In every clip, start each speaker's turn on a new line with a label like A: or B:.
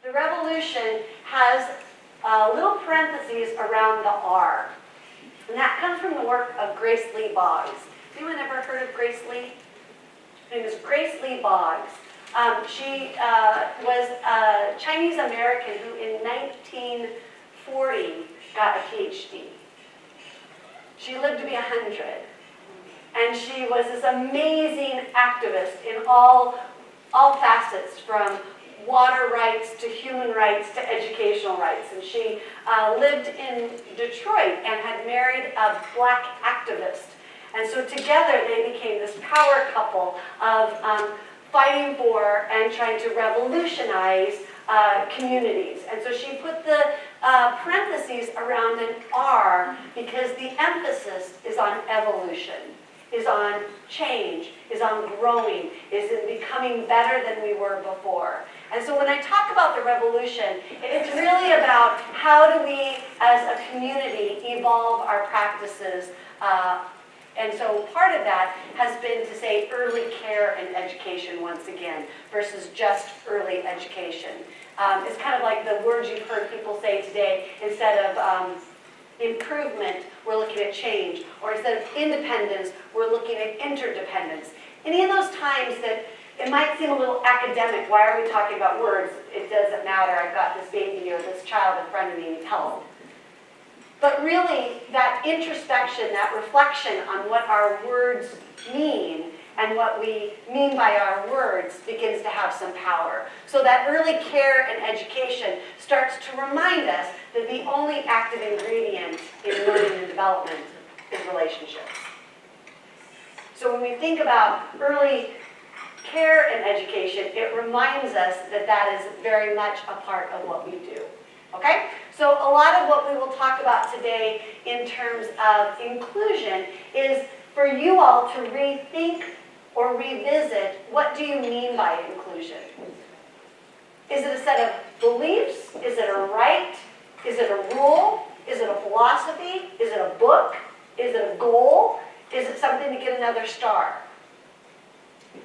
A: The revolution has little parentheses around the R. And that comes from the work of Grace Lee Boggs. Anyone ever heard of Grace Lee? Her name is Grace Lee Boggs. She was a Chinese American who in 1940 got a PhD. She lived to be 100. And she was this amazing activist in all facets, from water rights to human rights to educational rights. And she lived in Detroit and had married a black activist. And so together they became this power couple of fighting for and trying to revolutionize communities. And so she put the parentheses around an R because the emphasis is on evolution, is on change, is on growing, is in becoming better than we were before. And so when I talk about the revolution, it's really about how do we as a community evolve our practices. And so part of that has been to say early care and education once again versus just early education. It's kind of like the words you've heard people say today. Instead of improvement, we're looking at change. Or instead of independence, we're looking at interdependence. Any of those times that it might seem a little academic, why are we talking about words? It doesn't matter, I've got this baby or this child in front of me, needs help. But really, that introspection, that reflection on what our words mean and what we mean by our words begins to have some power. So that early care and education starts to remind us that the only active ingredient in learning and development is relationships. So when we think about early care and education, it reminds us that that is very much a part of what we do. Okay? So a lot of what we will talk about today in terms of inclusion is for you all to rethink or revisit, what do you mean by inclusion? Is it a set of beliefs? Is it a right? Is it a rule? Is it a philosophy? Is it a book? Is it a goal? Is it something to get another star?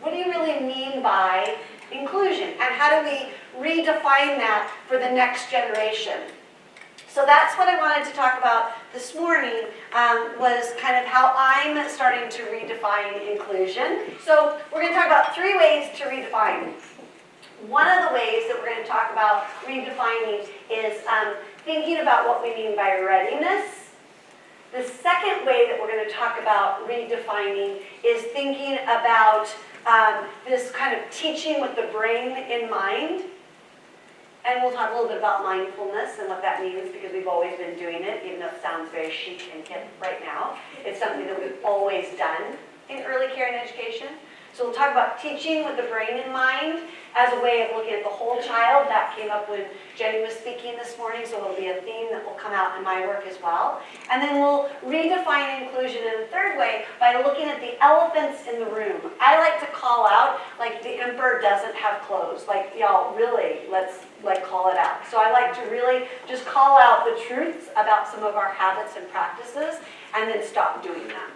A: What do you really mean by inclusion? And how do we redefine that for the next generation? So that's what I wanted to talk about this morning, was kind of how I'm starting to redefine inclusion. So we're going to talk about 3 ways to redefine. One of the ways that we're going to talk about redefining is thinking about what we mean by readiness. The second way that we're going to talk about redefining is thinking about this kind of teaching with the brain in mind. And we'll talk a little bit about mindfulness and what that means, because we've always been doing it, even though it sounds very chic and hip right now. It's something that we've always done in early care and education. So we'll talk about teaching with the brain in mind as a way of looking at the whole child. That came up when Jenny was speaking this morning, so it'll be a theme that will come out in my work as well. And then we'll redefine inclusion in a third way by looking at the elephants in the room. I like to call out, like, the emperor doesn't have clothes. Like, y'all, really, let's call it out. So I like to really just call out the truths about some of our habits and practices and then stop doing them.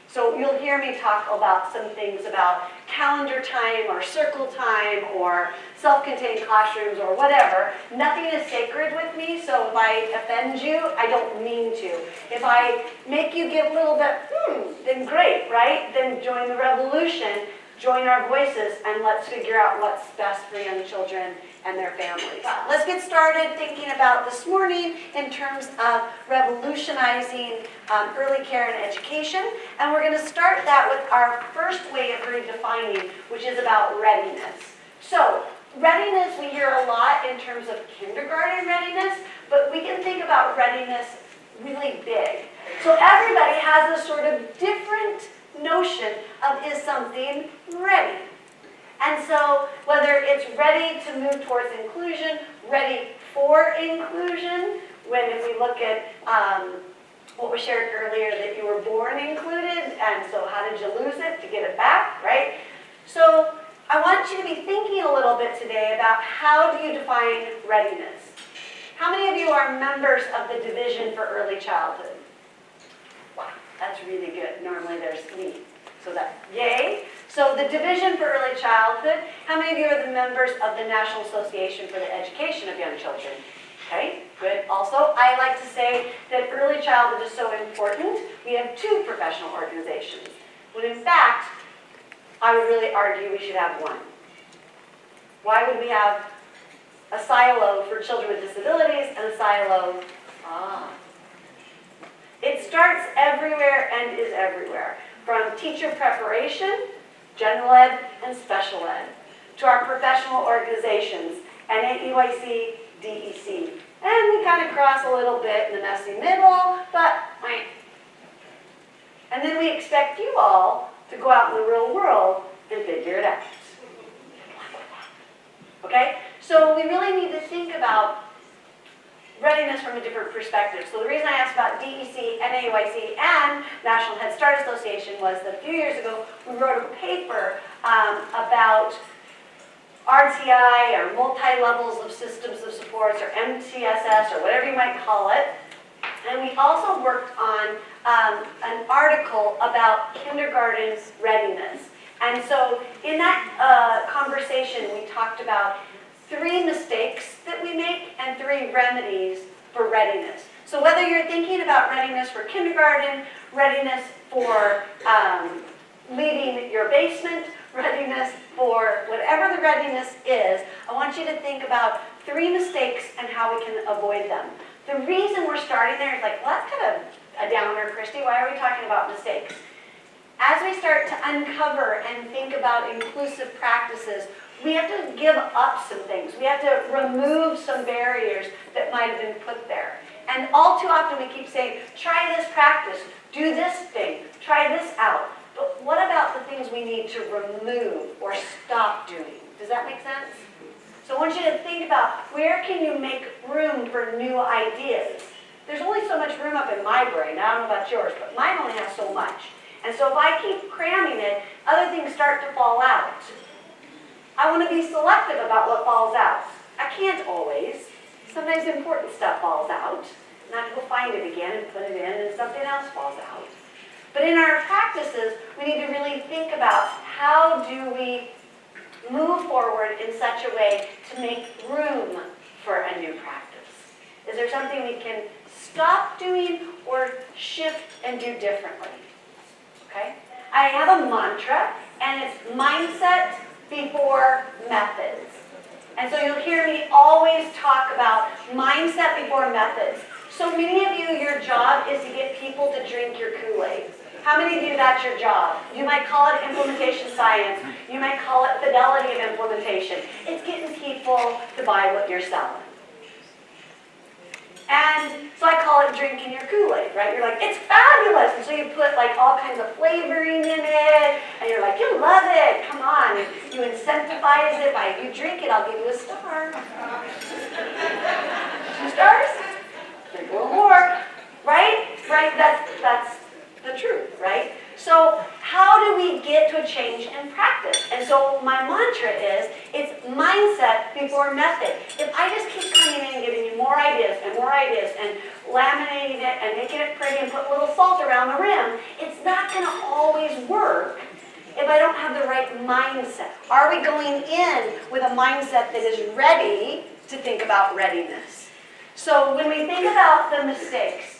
A: So you'll hear me talk about some things about calendar time or circle time or self-contained classrooms or whatever. Nothing is sacred with me, so if I offend you, I don't mean to. If I make you get a little bit, then great, right? Then join the revolution, join our voices, and let's figure out what's best for young children and their families. Let's get started thinking about this morning in terms of revolutionizing early care and education. And we're going to start that with our first way of redefining, which is about readiness. So readiness we hear a lot in terms of kindergarten readiness, but we can think about readiness really big. So everybody has a sort of different notion of, is something ready? And so whether it's ready to move towards inclusion, ready for inclusion, when if we look at what was shared earlier, that you were born included, and so how did you lose it to get it back, right? So I want you to be thinking a little bit today about, how do you define readiness? How many of you are members of the Division for Early Childhood? Wow, that's really good. Normally there's me. So that, yay. So So the Division for Early Childhood, how many of you are the members of the National Association for the Education of Young Children? Okay, good. Also, I like to say that early childhood is so important, we have 2 professional organizations. When in fact, I would really argue we should have 1. Why would we have a silo for children with disabilities and a silo? It starts everywhere and is everywhere. From teacher preparation, general ed, and special ed, to our professional organizations, NAEYC, DEC. And we kind of cross a little bit in the messy middle, but and then we expect you all to go out in the real world and figure it out. Okay? So we really need to think about readiness from a different perspective. So the reason I asked about DEC, NAEYC, and National Head Start Association was that a few years ago we wrote a paper about RTI, or multi-levels of systems of supports, or MTSS, or whatever you might call it. And we also worked on an article about kindergarten readiness. And so in that conversation, we talked about 3 mistakes that we make and 3 remedies for readiness. So whether you're thinking about readiness for kindergarten, readiness for leaving your basement, readiness for whatever the readiness is, I want you to think about 3 mistakes and how we can avoid them. The reason we're starting there is like, well, that's kind of a downer, Christy. Why are we talking about mistakes? As we start to uncover and think about inclusive practices, we have to give up some things. We have to remove some barriers that might have been put there. And all too often we keep saying, try this practice, do this thing, try this out. But what about the things we need to remove or stop doing? Does that make sense? So I want you to think about, where can you make room for new ideas? There's only so much room up in my brain. I don't know about yours, but mine only has so much. And so if I keep cramming it, other things start to fall out. I want to be selective about what falls out. I can't always. Sometimes important stuff falls out. And I have to go find it again and put it in, and something else falls out. But in our practices, we need to really think about, how do we move forward in such a way to make room for a new practice? Is there something we can stop doing or shift and do differently? Okay? I have a mantra, and it's mindset before methods. And so you'll hear me always talk about mindset before methods. So many of you, your job is to get people to drink your Kool-Aid. How many of you, that's your job? You might call it implementation science. You might call it fidelity of implementation. It's getting people to buy what you're selling. And so I call it drinking your Kool-Aid, right? You're like, it's fabulous. And so you put like all kinds of flavoring in it, and you're like, you love it. Come on. You incentivize it by, if you drink it, I'll give you a star. 2 stars? Drink a little more, right? Right? That's the truth, right? So how do we get to a change in practice? And so my mantra is, it's mindset before method. If I just keep coming in and giving you more ideas and laminating it and making it pretty and put a little salt around the rim, it's not going to always work if I don't have the right mindset. Are we going in with a mindset that is ready to think about readiness? So when we think about the mistakes,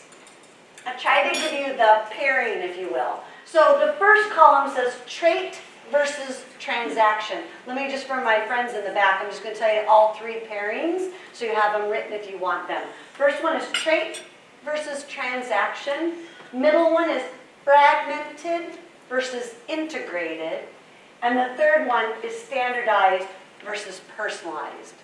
A: I've tried to give you the pairing, if you will. So the first column says trait versus transaction. Let me just, for my friends in the back, I'm just going to tell you all 3 pairings, so you have them written if you want them. First one is trait versus transaction. Middle one is fragmented versus integrated. And the third one is standardized versus personalized.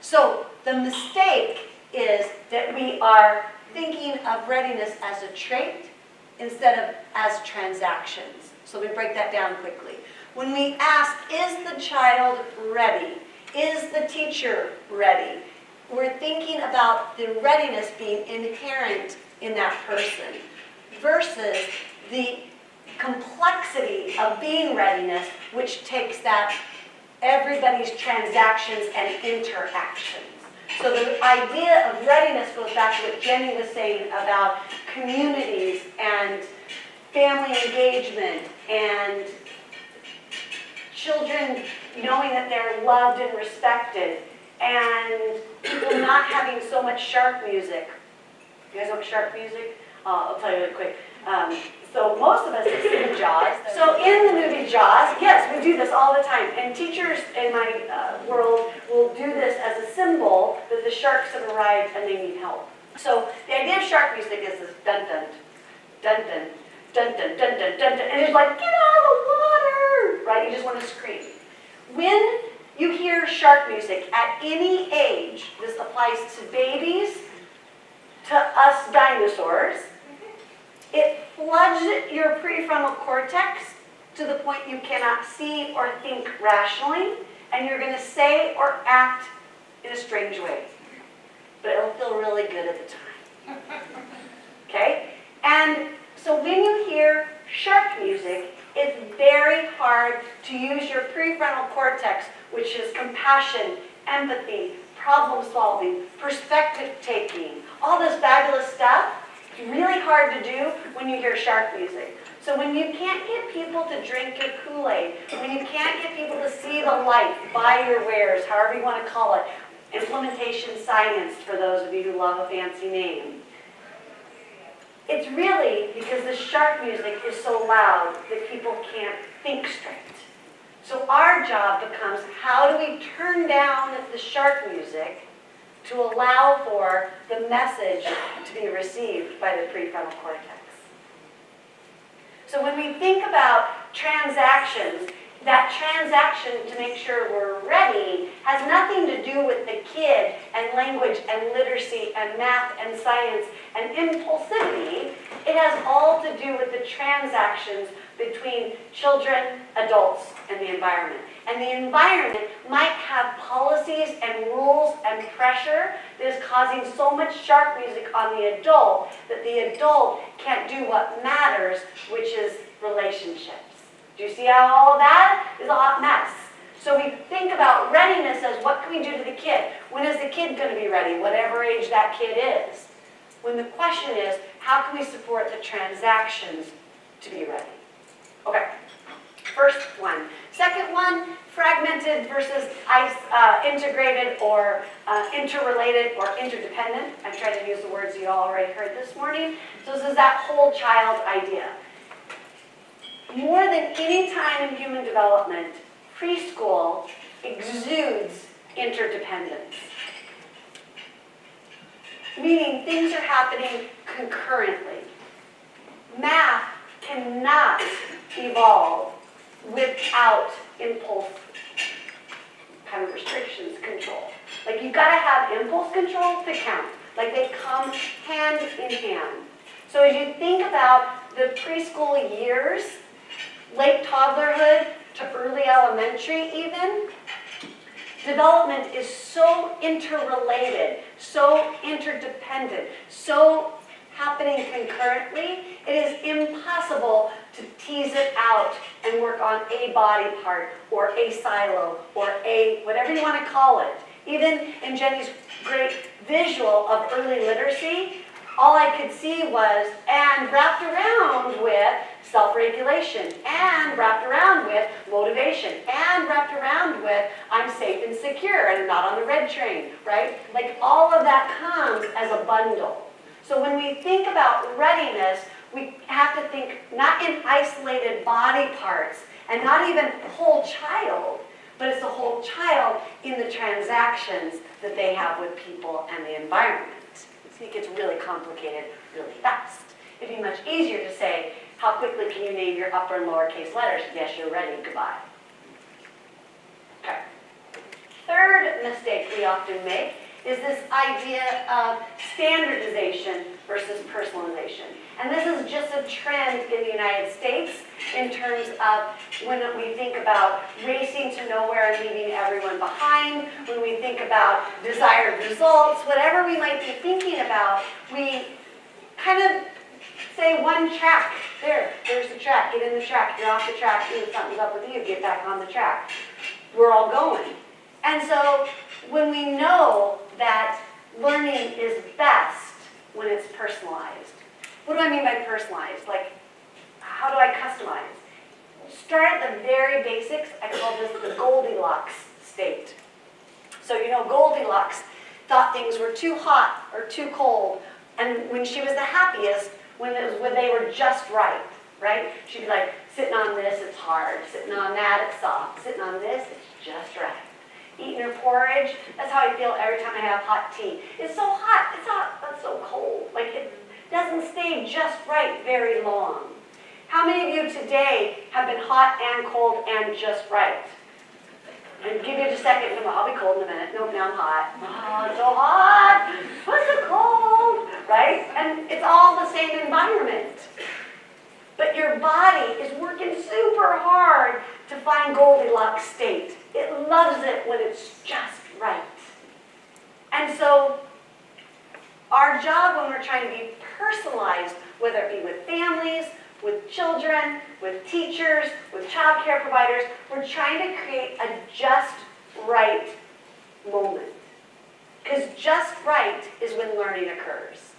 A: So the mistake is that we are thinking of readiness as a trait instead of as transactions. So we break that down quickly. When we ask, is the child ready? Is the teacher ready? We're thinking about the readiness being inherent in that person versus the complexity of being readiness, which takes that everybody's transactions and interactions. So the idea of readiness goes back to what Jenny was saying about communities and family engagement and children knowing that they're loved and respected, and people not having so much shark music. You guys know shark music? I'll tell you really quick. So most of us have seen Jaws. So in the movie Jaws, yes, we do this all the time. And teachers in my world will do this as a symbol that the sharks have arrived and they need help. So the idea of shark music is this dun-dun, dun-dun, dun-dun, dun-dun, dun-dun. And it's like, get out of the water, right? You just want to scream. When you hear shark music at any age, this applies to babies, to us dinosaurs, it floods your prefrontal cortex to the point you cannot see or think rationally, and you're going to say or act in a strange way. But it'll feel really good at the time. Okay? And so when you hear shark music, it's very hard to use your prefrontal cortex, which is compassion, empathy, problem solving, perspective taking, all this fabulous stuff. It's really hard to do when you hear shark music. So when you can't get people to drink your Kool-Aid, when you can't get people to see the light, buy your wares, however you want to call it, implementation science for those of you who love a fancy name, it's really because the shark music is so loud that people can't think straight. So our job becomes, how do we turn down the shark music to allow for the message to be received by the prefrontal cortex? So when we think about transactions, that transaction to make sure we're ready has nothing to do with the kid and language and literacy and math and science and impulsivity. It has all to do with the transactions between children, adults, and the environment. And the environment might have policies and rules and pressure that is causing so much shark music on the adult that the adult can't do what matters, which is relationships. Do you see how all of that is a hot mess? So we think about readiness as what can we do to the kid? When is the kid going to be ready, whatever age that kid is? When the question is, how can we support the transactions to be ready? Okay, first one. Second one, fragmented versus integrated or interrelated or interdependent. I tried to use the words you all already heard this morning. So this is that whole child idea. More than any time in human development, preschool exudes interdependence. Meaning things are happening concurrently. Math cannot evolve without impulse kind of restrictions, control. Like you've got to have impulse control to count. Like they come hand in hand. So as you think about the preschool years, late toddlerhood to early elementary even, development is so interrelated, so interdependent, so happening concurrently, it is impossible to tease it out and work on a body part or a silo or a, whatever you want to call it. Even in Jenny's great visual of early literacy, all I could see was, and wrapped around with self-regulation, and wrapped around with motivation, and wrapped around with I'm safe and secure and I'm not on the red train, right? Like all of that comes as a bundle. So when we think about readiness, we have to think not in isolated body parts and not even whole child, but it's the whole child in the transactions that they have with people and the environment. So it gets really complicated really fast. It'd be much easier to say, how quickly can you name your upper and lowercase letters? Yes, you're ready, goodbye. Okay. Third mistake we often make is this idea of standardization versus personalization. And this is just a trend in the United States in terms of when we think about racing to nowhere and leaving everyone behind, when we think about desired results, whatever we might be thinking about, we kind of say one track. There's the track, get in the track, you're off the track, something's up with you, get back on the track. We're all going. And so when we know that learning is best when it's personalized. What do I mean by personalized? Like, how do I customize? start at the very basics. I call this the Goldilocks State. So you know Goldilocks thought things were too hot or too cold, and when she was the happiest, when they were just right, right? She'd be like, sitting on this, it's hard. Sitting on that, it's soft. Sitting on this, it's just right. Eating her porridge, that's how I feel every time I have hot tea. It's so hot, that's so cold. Like it doesn't stay just right very long. How many of you today have been hot and cold and just right? And give you just a second, I'll be cold in a minute. Nope, now I'm hot. Oh, it's so hot. What's so cold? Right? And it's all the same environment. But your body is working super hard to find Goldilocks state. It loves it when it's just right. And so our job when we're trying to be personalized, whether it be with families, with children, with teachers, with child care providers, we're trying to create a just right moment. Because just right is when learning occurs.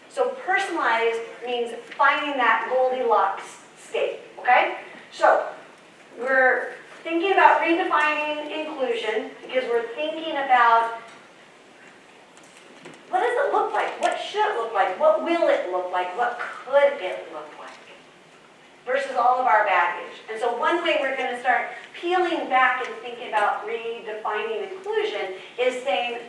A: So personalized means finding that Goldilocks state, okay? So we're thinking about redefining inclusion because we're thinking about what does it look like? What should it look like? What will it look like? What could it look like? Versus all of our baggage. And so one way we're going to start peeling back and thinking about redefining inclusion is saying,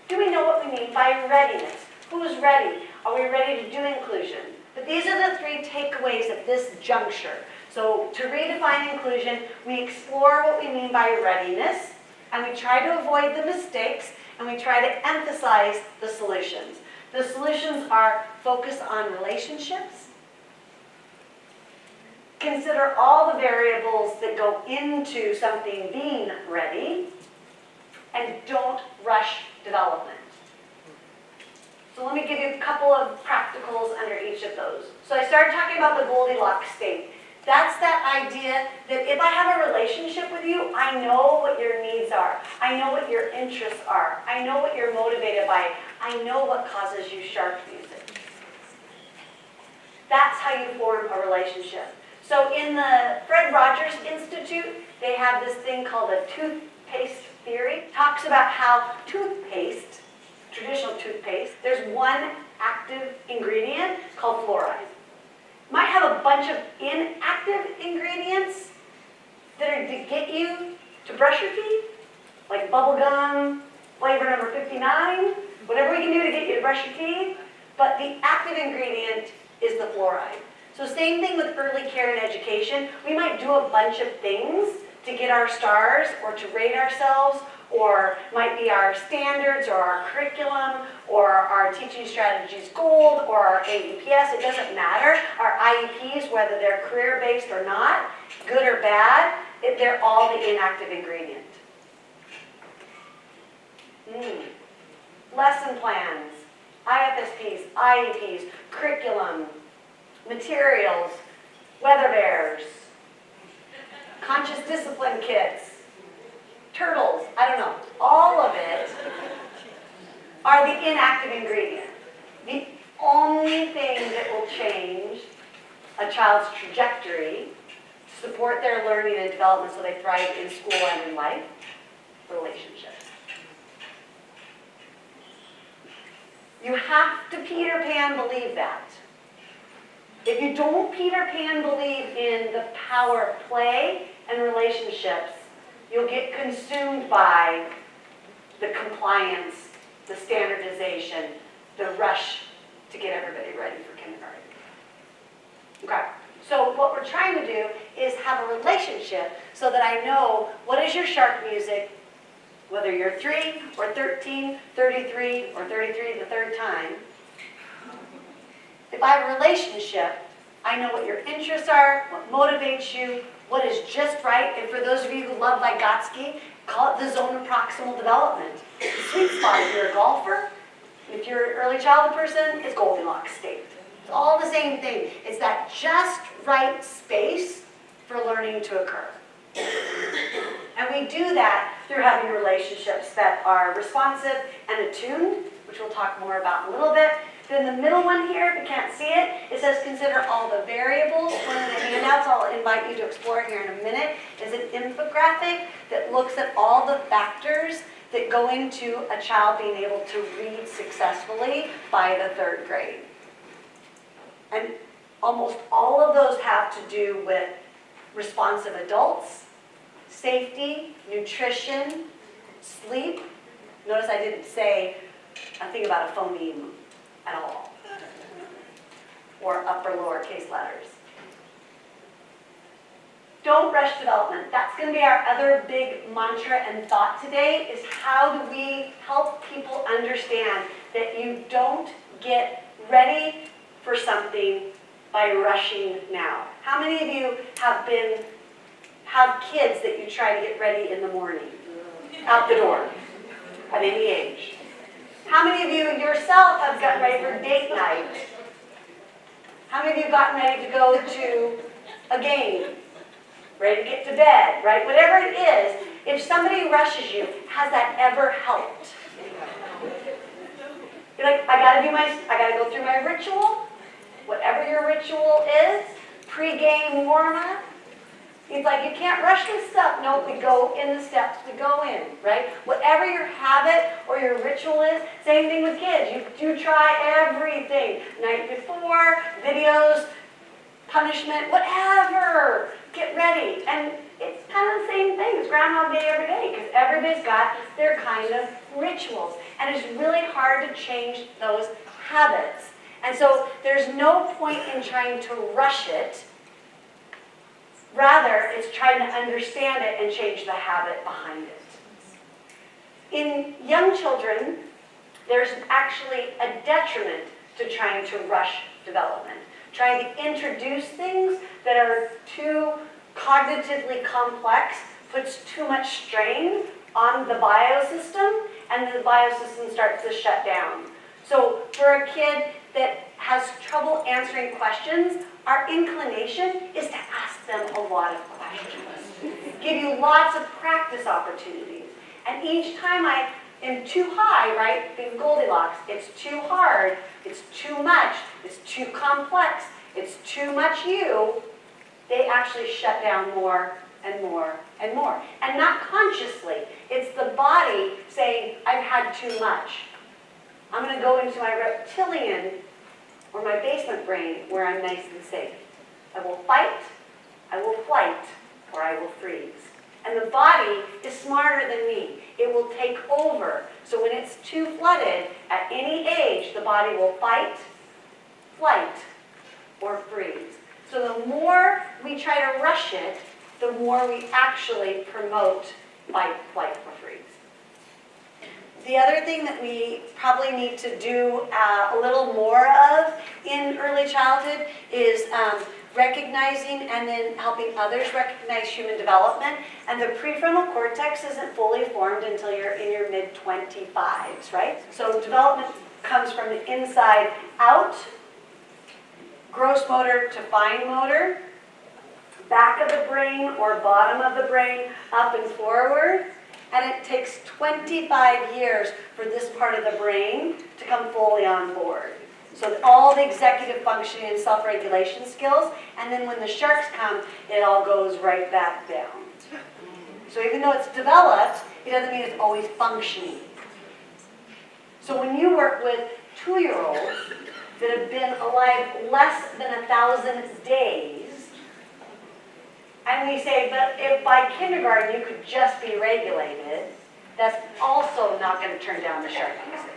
A: do we know what we mean by readiness? Who's ready? Are we ready to do inclusion? But these are the three takeaways at this juncture. So to redefine inclusion, we explore what we mean by readiness, and we try to avoid the mistakes, and we try to emphasize the solutions. The solutions are focus on relationships, consider all the variables that go into something being ready, and don't rush development. So let me give you a couple of practicals under each of those. So I started talking about the Goldilocks state. That's that idea that if I have a relationship with you, I know what your needs are. I know what your interests are. I know what you're motivated by. I know what causes you shark music. That's how you form a relationship. So in the Fred Rogers Institute, they have this thing called a toothpaste theory. It talks about how toothpaste, traditional toothpaste, there's one active ingredient called fluoride. Might have a bunch of inactive ingredients that are to get you to brush your teeth, like bubble gum, flavor number 59, whatever we can do to get you to brush your teeth, but the active ingredient is the fluoride. So same thing with early care and education. We might do a bunch of things to get our stars or to rate ourselves, or might be our standards or our curriculum or our teaching strategies gold or our AEPS. It doesn't matter. Our IEPs, whether they're career-based or not, good or bad, they're all the inactive ingredient. Lesson plans, IFSPs, IEPs, curriculum, materials, weather bears, conscious discipline kits, turtles, I don't know. All of it are the inactive ingredient. The only thing that will change a child's trajectory, support their learning and development so they thrive in school and in life, relationships. You have to Peter Pan believe that. If you don't Peter Pan believe in the power of play and relationships, you'll get consumed by the compliance, the standardization, the rush to get everybody ready for kindergarten. Okay, so what we're trying to do is have a relationship so that I know what is your shark music, whether you're 3 or 13, 33, or 33 the third time. If I have a relationship, I know what your interests are, what motivates you, what is just right. And for those of you who love Vygotsky, call it the zone of proximal development. The sweet spot, if you're a golfer, if you're an early childhood person, it's Goldilocks state. It's all the same thing. It's that just right space for learning to occur. And we do that through having relationships that are responsive and attuned, which we'll talk more about in a little bit, Then the middle one here, if you can't see it, it says consider all the variables. One of the handouts I'll invite you to explore here in a minute is an infographic that looks at all the factors that go into a child being able to read successfully by the 3rd grade. And almost all of those have to do with responsive adults, safety, nutrition, sleep. Notice I didn't say a thing about a phoneme at all, or upper lowercase letters. Don't rush development. That's going to be our other big mantra and thought today, is how do we help people understand that you don't get ready for something by rushing now. How many of you have kids that you try to get ready in the morning, out the door, at any age? How many of you yourself have gotten ready for date night? How many of you have gotten ready to go to a game? Ready to get to bed, right? Whatever it is, if somebody rushes you, has that ever helped? You're like, I gotta go through my ritual, whatever your ritual is, pre-game warm-up. It's like, you can't rush this stuff. No, we go in the steps, we go in, right? Whatever your habit or your ritual is, same thing with kids. You try everything. Night before, videos, punishment, whatever. Get ready. And it's kind of the same thing. It's Groundhog Day every day, because everybody's got their kind of rituals. And it's really hard to change those habits. And so there's no point in trying to rush it. Rather, it's trying to understand it and change the habit behind it. In young children, there's actually a detriment to trying to rush development. Trying to introduce things that are too cognitively complex puts too much strain on the biosystem, and the biosystem starts to shut down. So for a kid that has trouble answering questions, our inclination is to ask them a lot of questions. Give you lots of practice opportunities. And each time I am too high, right, being Goldilocks, it's too hard, it's too much, it's too complex, it's too much you, they actually shut down more and more and more. And not consciously. It's the body saying, I've had too much. I'm going to go into my reptilian or my basement brain where I'm nice and safe. I will fight, I will flight, or I will freeze. And the body is smarter than me. It will take over. So when it's too flooded, at any age, the body will fight, flight, or freeze. So the more we try to rush it, the more we actually promote fight, flight, or freeze. The other thing that we probably need to do a little more of in early childhood is recognizing and then helping others recognize human development. And the prefrontal cortex isn't fully formed until you're in your mid-25s, right? So development comes from the inside out, gross motor to fine motor, back of the brain or bottom of the brain, up and forward. And it takes 25 years for this part of the brain to come fully on board. So all the executive functioning and self-regulation skills, and then when the sharks come, it all goes right back down. So even though it's developed, it doesn't mean it's always functioning. So when you work with 2-year-olds that have been alive less than 1,000 days, and we say, but if by kindergarten you could just be regulated, that's also not going to turn down the shark music.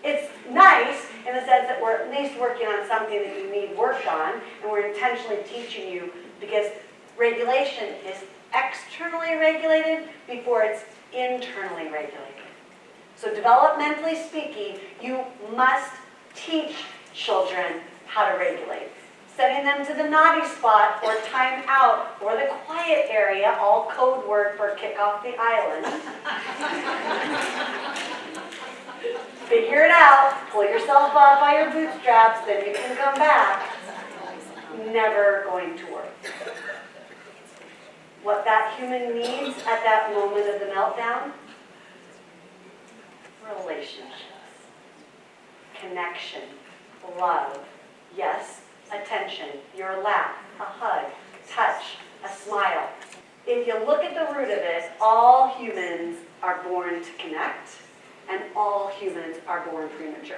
A: It's nice in the sense that we're at least working on something that you need work on, and we're intentionally teaching you, because regulation is externally regulated before it's internally regulated. So developmentally speaking, you must teach children how to regulate. Sending them to the naughty spot or time out or the quiet area, all code word for kick off the island. Figure it out, pull yourself up by your bootstraps, then you can come back. Never going to work. What that human needs at that moment of the meltdown? Relationships, connection, love. Yes, attention, your laugh, a hug, touch, a smile. If you look at the root of it, all humans are born to connect, and all humans are born premature.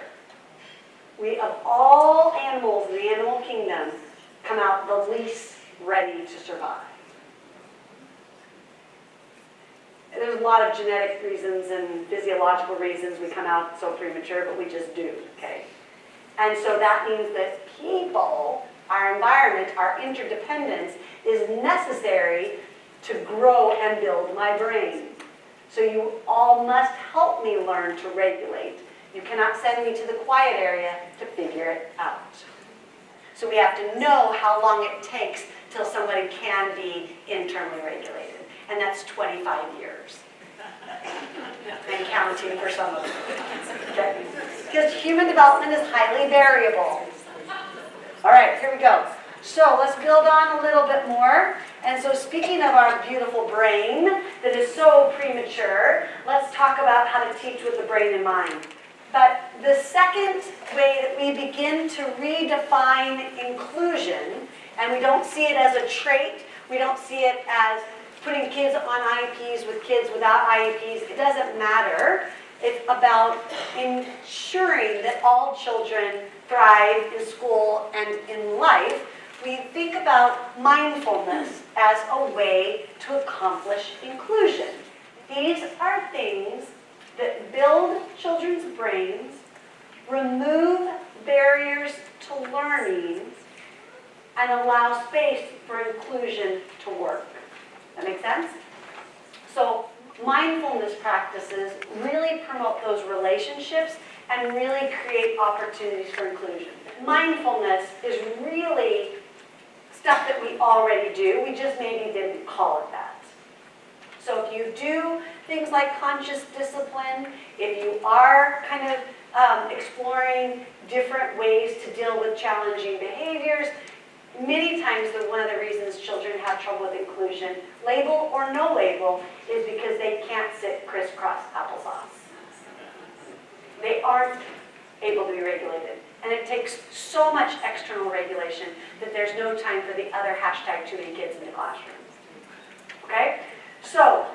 A: We, of all animals in the animal kingdom, come out the least ready to survive. There's a lot of genetic reasons and physiological reasons we come out so premature, but we just do, okay? And so that means that people, our environment, our interdependence is necessary to grow and build my brain. So you all must help me learn to regulate. You cannot send me to the quiet area to figure it out. So we have to know how long it takes till somebody can be internally regulated. And that's 25 years. And counting for some of them. Okay? Because human development is highly variable. All right, here we go. So let's build on a little bit more. And so speaking of our beautiful brain that is so premature, let's talk about how to teach with the brain in mind. But the second way that we begin to redefine inclusion, and we don't see it as a trait, we don't see it as putting kids on IEPs with kids without IEPs, it doesn't matter. It's about ensuring that all children thrive in school and in life. We think about mindfulness as a way to accomplish inclusion. These are things that build children's brains, remove barriers to learning, and allow space for inclusion to work. That make sense? So mindfulness practices really promote those relationships and really create opportunities for inclusion. Mindfulness is really stuff that we already do. We just maybe didn't call it that. So if you do things like conscious discipline, if you are kind of exploring different ways to deal with challenging behaviors, many times one of the reasons children have trouble with inclusion, label or no label, is because they can't sit crisscross applesauce. They aren't able to be regulated. And it takes so much external regulation that there's no time for the other hashtag too many kids in the classroom. Okay? So,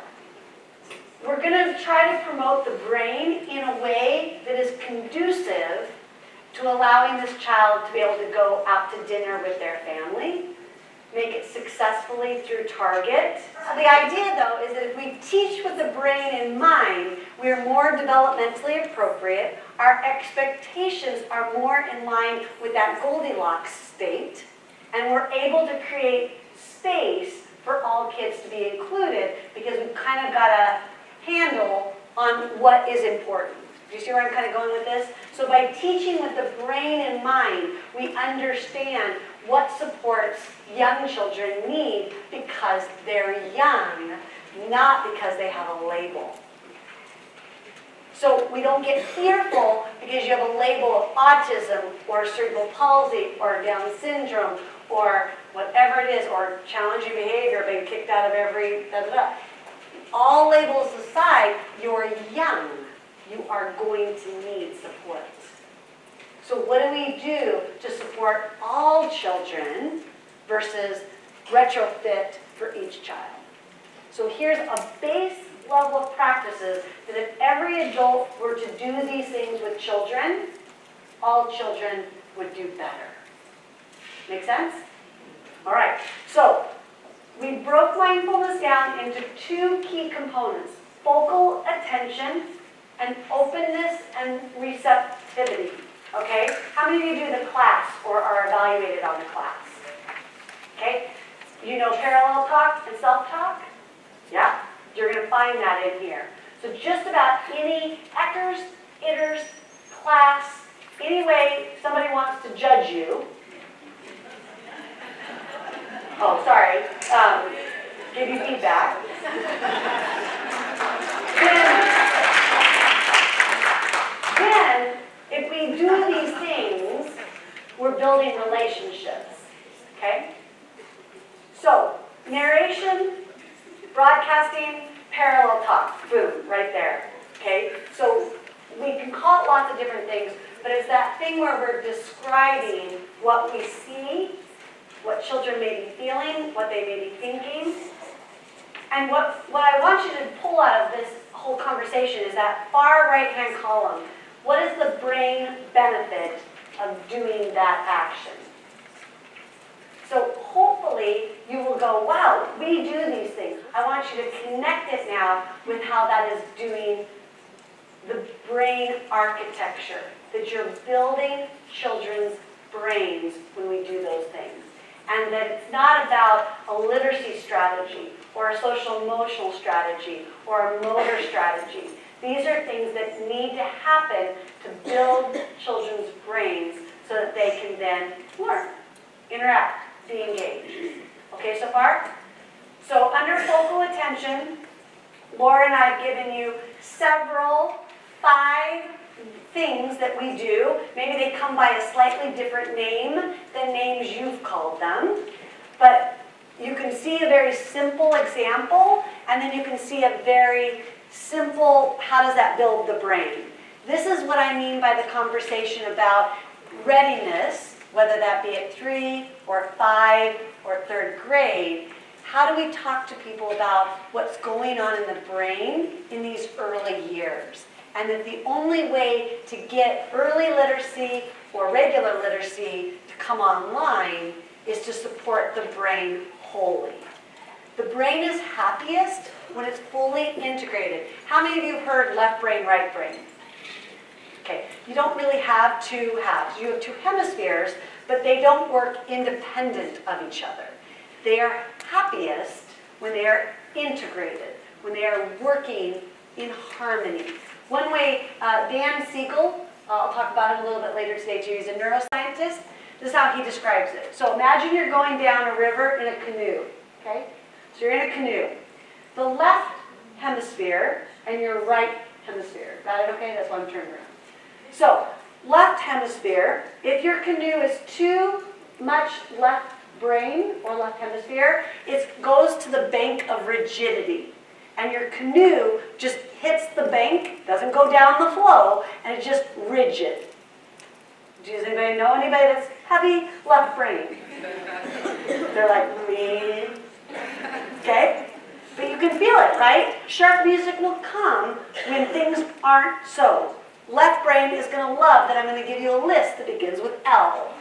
A: we're going to try to promote the brain in a way that is conducive to allowing this child to be able to go out to dinner with their family, make it successfully through Target. The idea, though, is that if we teach with the brain in mind, we're more developmentally appropriate, our expectations are more in line with that Goldilocks state, and we're able to create space for all kids to be included because we've kind of got a handle on what is important. Do you see where I'm kind of going with this? So by teaching with the brain in mind, we understand what supports young children need because they're young, not because they have a label. So we don't get fearful because you have a label of autism or cerebral palsy or Down syndrome or whatever it is, or challenging behavior, being kicked out of every da-da-da. All labels aside, you're young. You are going to need support. So what do we do to support all children versus retrofit for each child? So here's a base level of practices that if every adult were to do these things with children, all children would do better. Make sense? All right. So we broke mindfulness down into two key components: focal attention and openness and receptivity. Okay? How many of you do the class or are evaluated on the class? Okay? You know parallel talk and self-talk? Yeah? You're going to find that in here. So just about any Eckers, Itters, class, any way somebody wants to judge you. Oh, sorry. Give you feedback. Then, if we do these things, we're building relationships. Okay? So, narration, broadcasting, parallel talk. Boom, right there. Okay? So, we can call it lots of different things, but it's that thing where we're describing what we see, what children may be feeling, what they may be thinking. And what I want you to pull out of this whole conversation is that far right-hand column. What is the brain benefit of doing that action? So hopefully you will go, wow, we do these things. I want you to connect it now with how that is doing the brain architecture, that you're building children's brains when we do those things. And that it's not about a literacy strategy or a social emotional strategy or a motor strategy. These are things that need to happen to build children's brains so that they can then learn, interact, be engaged. Okay so far? So under focal attention, Laura and I have given you several, 5 things that we do. Maybe they come by a slightly different name than names you've called them. But you can see a very simple example, and then you can see a very simple, how does that build the brain? This is what I mean by the conversation about readiness, whether that be at 3 or 5 or 3rd grade. How do we talk to people about what's going on in the brain in these early years? And that the only way to get early literacy or regular literacy to come online is to support the brain wholly. The brain is happiest when it's fully integrated. How many of you have heard left brain, right brain? Okay, you don't really have 2 halves. You have 2 hemispheres, but they don't work independent of each other. They are happiest when they are integrated, when they are working in harmony. One way, Dan Siegel, I'll talk about him a little bit later today too, he's a neuroscientist. This is how he describes it. So imagine you're going down a river in a canoe, okay? So you're in a canoe. The left hemisphere and your right hemisphere. Got it okay? That's why I'm turning around. So, left hemisphere, if your canoe is too much left brain or left hemisphere, it goes to the bank of rigidity. And your canoe just hits the bank, doesn't go down the flow, and it's just rigid. Does anybody know anybody that's heavy left brain? They're like, me. Okay? But you can feel it, right? Sharp music will come when things aren't so. Left brain is going to love that I'm going to give you a list that begins with L.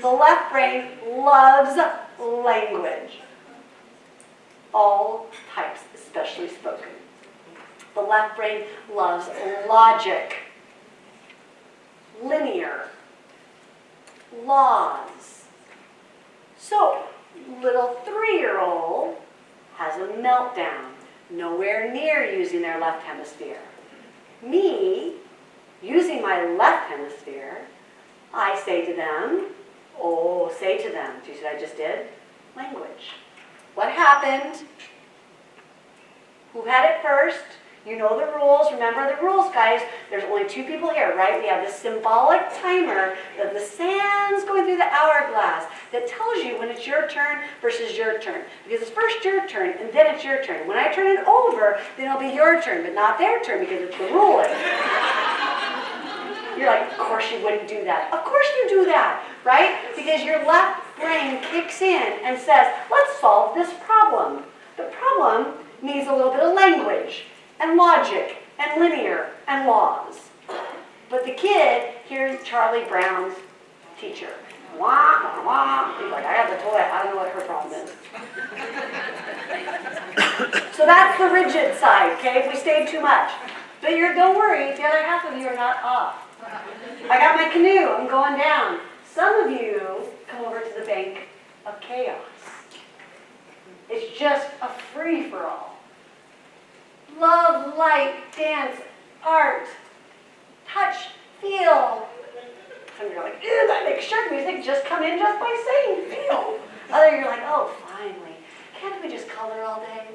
A: The left brain loves language. All types, especially spoken. The left brain loves logic, linear, laws. So, little 3-year-old has a meltdown, nowhere near using their left hemisphere. Me, using my left hemisphere, I say to them, do you see what I just did? Language. What happened? Who had it first? You know the rules. Remember the rules, guys. There's only 2 people here, right? We have this symbolic timer of the sands going through the hourglass that tells you when it's your turn versus your turn. Because it's first your turn, and then it's your turn. When I turn it over, then it'll be your turn, but not their turn because it's the ruling. You're like, of course you wouldn't do that. Of course you do that, right? Because your left brain kicks in and says, let's solve this problem. The problem needs a little bit of language and logic and linear and laws. But the kid hears Charlie Brown's teacher. Wah, wah, wah. He's like, I got the toy. I don't know what her problem is. So that's the rigid side, okay? If we stayed too much. But don't worry, the other half of you are not off. I got my canoe. I'm going down. Some of you come over to the bank of chaos. It's just a free-for-all. Love, light, dance, art, touch, feel. Some of you are like, ew, that makes shark music just come in just by saying feel. Other you're like, oh, finally. Can't we just color all day?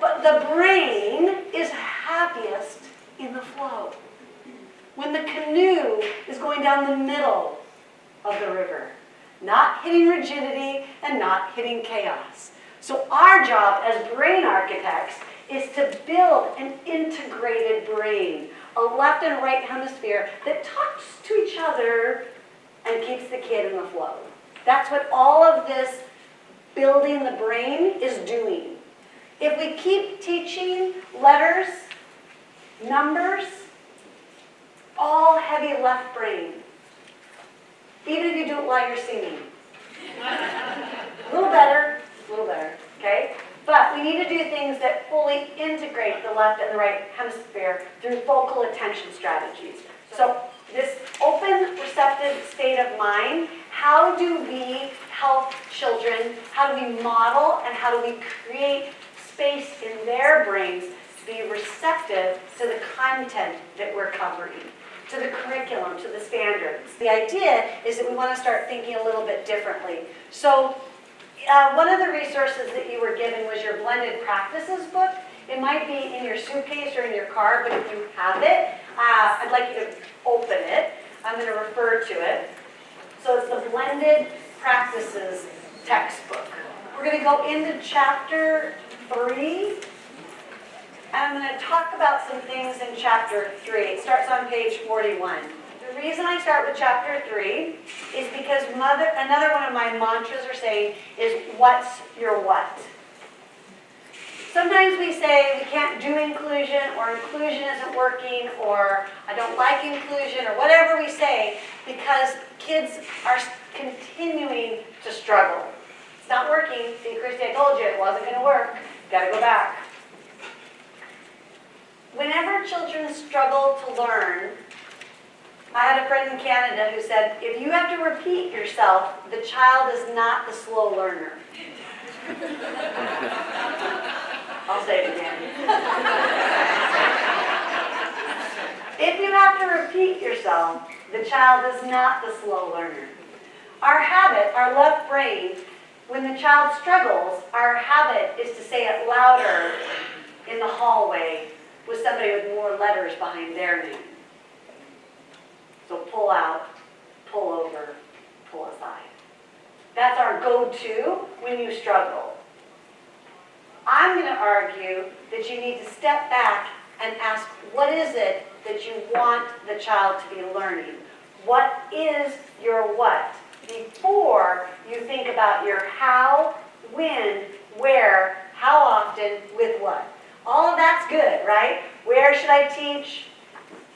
A: But the brain is happiest in the flow. When the canoe is going down the middle of the river, not hitting rigidity and not hitting chaos. So our job as brain architects is to build an integrated brain, a left and right hemisphere that talks to each other and keeps the kid in the flow. That's what all of this building the brain is doing. If we keep teaching letters, numbers, all heavy left brain, even if you do it while you're singing. A little better, okay? But we need to do things that fully integrate the left and the right hemisphere through focal attention strategies. So this open, receptive state of mind, how do we help children? How do we model and how do we create space in their brains to be receptive to the content that we're covering, to the curriculum, to the standards? The idea is that we want to start thinking a little bit differently. So one of the resources that you were given was your blended practices book. It might be in your suitcase or in your car, but if you have it, I'd like you to open it. I'm going to refer to it. So it's the blended practices textbook. We're going to go into chapter 3. And I'm going to talk about some things in chapter 3. It starts on page 41. The reason I start with chapter 3 is because another one of my mantras are saying is, what's your what? Sometimes we say we can't do inclusion, or inclusion isn't working, or I don't like inclusion, or whatever we say, because kids are continuing to struggle. It's not working. See, Christy, I told you it wasn't going to work. Got to go back. Whenever children struggle to learn, I had a friend in Canada who said, if you have to repeat yourself, the child is not the slow learner. I'll say it again. If you have to repeat yourself, the child is not the slow learner. Our habit, our left brain, when the child struggles, our habit is to say it louder in the hallway with somebody with more letters behind their name. So pull out, pull over, pull aside. That's our go-to when you struggle. I'm going to argue that you need to step back and ask, what is it that you want the child to be learning? What is your what? Before you think about your how, when, where, how often, with what. All of that's good, right? Where should I teach?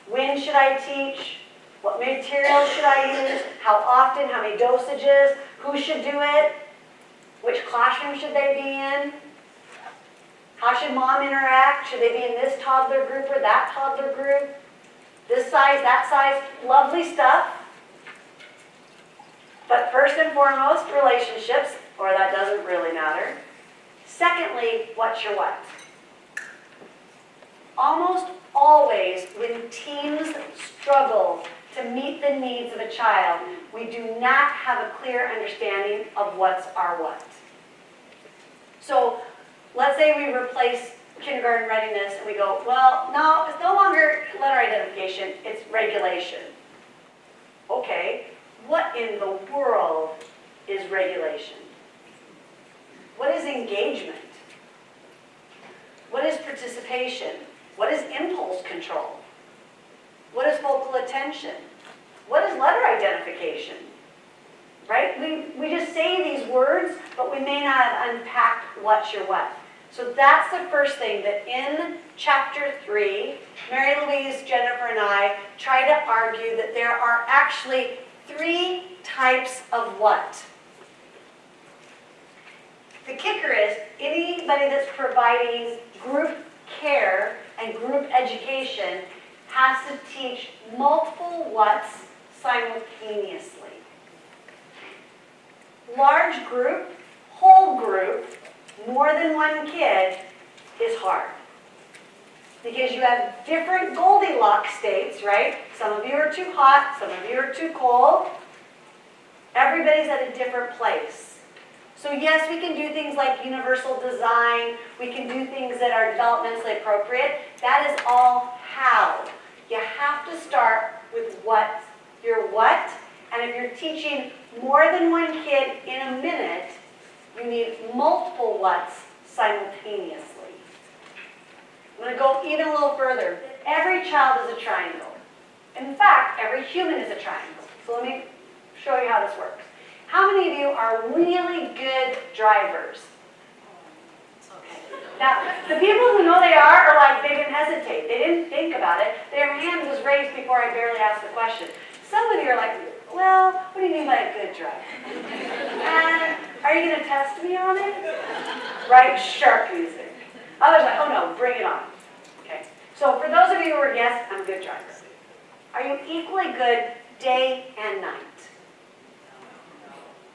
A: When should I teach? What materials should I use? How often? How many dosages? Who should do it? Which classroom should they be in? How should mom interact? Should they be in this toddler group or that toddler group? This size, that size? Lovely stuff. But first and foremost, relationships, or that doesn't really matter. Secondly, what's your what? Almost always when teens struggle to meet the needs of a child, we do not have a clear understanding of what's our what. So let's say we replace kindergarten readiness and we go, well, no, it's no longer letter identification, it's regulation. Okay, what in the world is regulation? What is engagement? What is participation? What is impulse control? What is focal attention? What is letter identification? Right? We just say these words, but we may not have unpacked what's your what. So that's the first thing that in chapter 3, Mary Louise, Jennifer, and I try to argue that there are actually 3 types of what. The kicker is anybody that's providing group care and group education has to teach multiple what's simultaneously. Large group, whole group, more than one kid is hard. Because you have different Goldilocks states, right? Some of you are too hot, some of you are too cold. Everybody's at a different place. So yes, we can do things like universal design. We can do things that are developmentally appropriate. That is all how. You have to start with what's your what. And if you're teaching more than one kid in a minute, you need multiple what's simultaneously. I'm going to go even a little further. every child is a triangle. In fact, every human is a triangle. So let me show you how this works. How many of you are really good drivers? Okay. Now, the people who know they are like, they didn't hesitate. They didn't think about it. Their hand was raised before I barely asked the question. Some of you are like, well, what do you mean by a good driver? And are you going to test me on it? Right? Sharp music. Others are like, oh no, bring it on. Okay. So for those of you who are yes, I'm a good driver. Are you equally good day and night?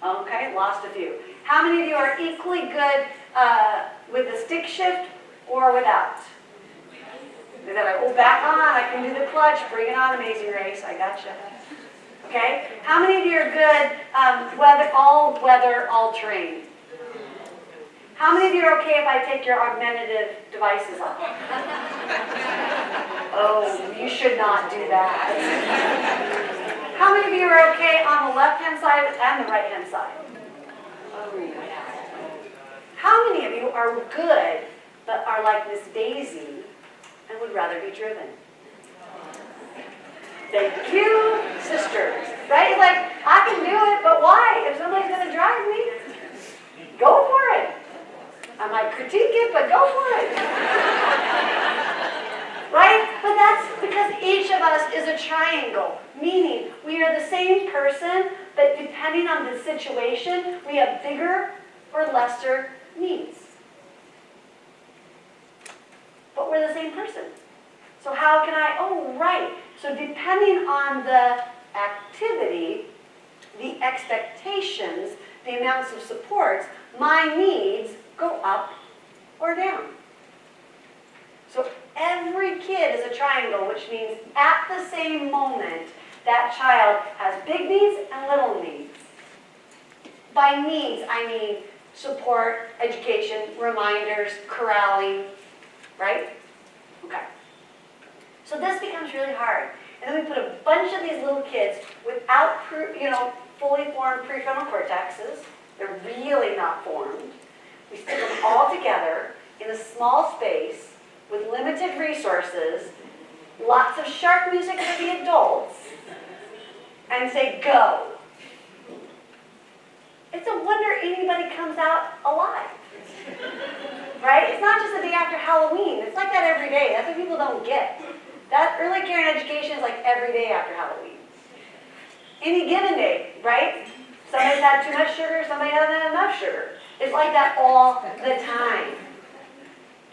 A: Okay, lost a few. How many of you are equally good with the stick shift or without? They're like, oh, back on, I can do the clutch, bring it on, Amazing Race, I gotcha. Okay, how many of you are good all weather, all terrain? How many of you are okay if I take your augmentative devices off? Oh, you should not do that. How many of you are okay on the left-hand side and the right-hand side? Oh, yeah. How many of you are good, but are like Miss Daisy and would rather be driven? Thank you, sisters. Right? It's like, I can do it, but why? If somebody's going to drive me, go for it. I might critique it, but go for it. Right? But that's because each of us is a triangle, meaning we are the same person, but depending on the situation, we have bigger or lesser needs. But we're the same person. So how can I, oh, right. So depending on the activity, the expectations, the amounts of supports, my needs go up or down. So every kid is a triangle, which means at the same moment, that child has big needs and little needs. By needs, I mean support, education, reminders, corralling, right? Okay. So this becomes really hard. And then we put a bunch of these little kids without, fully formed prefrontal cortexes. They're really not formed. We stick them all together in a small space with limited resources, lots of sharp music for the adults, and say, go. It's a wonder anybody comes out alive. Right? It's not just the day after Halloween. It's like that every day. That's what people don't get. That early care and education is like every day after Halloween. Any given day, right? Somebody's had too much sugar, somebody hasn't had enough sugar. It's like that all the time.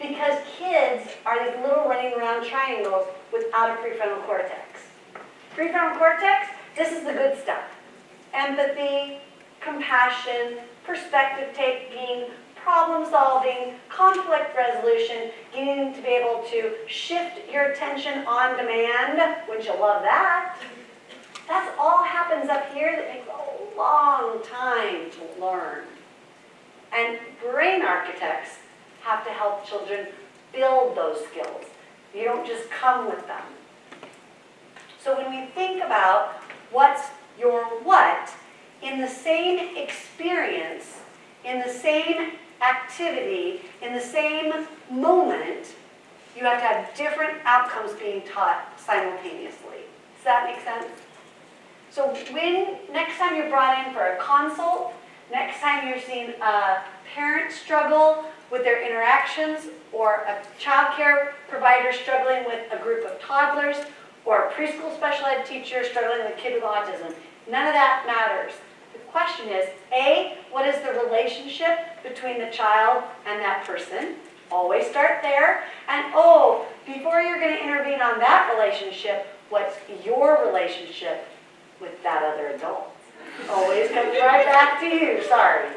A: Because kids are these little running around triangles without a prefrontal cortex. Prefrontal cortex, this is the good stuff. Empathy, compassion, perspective taking, problem solving, conflict resolution, getting to be able to shift your attention on demand, wouldn't you love that? That's all happens up here that takes a long time to learn. And brain architects have to help children build those skills. You don't just come with them. So when we think about what's your what, in the same experience, in the same activity, in the same moment, you have to have different outcomes being taught simultaneously. Does that make sense? So when next time you're brought in for a consult, next time you're seeing a parent struggle with their interactions, or a child care provider struggling with a group of toddlers, or a preschool special ed teacher struggling with a kid with autism, none of that matters. The question is, A, what is the relationship between the child and that person? Always start there. And oh, before you're going to intervene on that relationship, what's your relationship with that other adult? Always comes right back to you, sorry.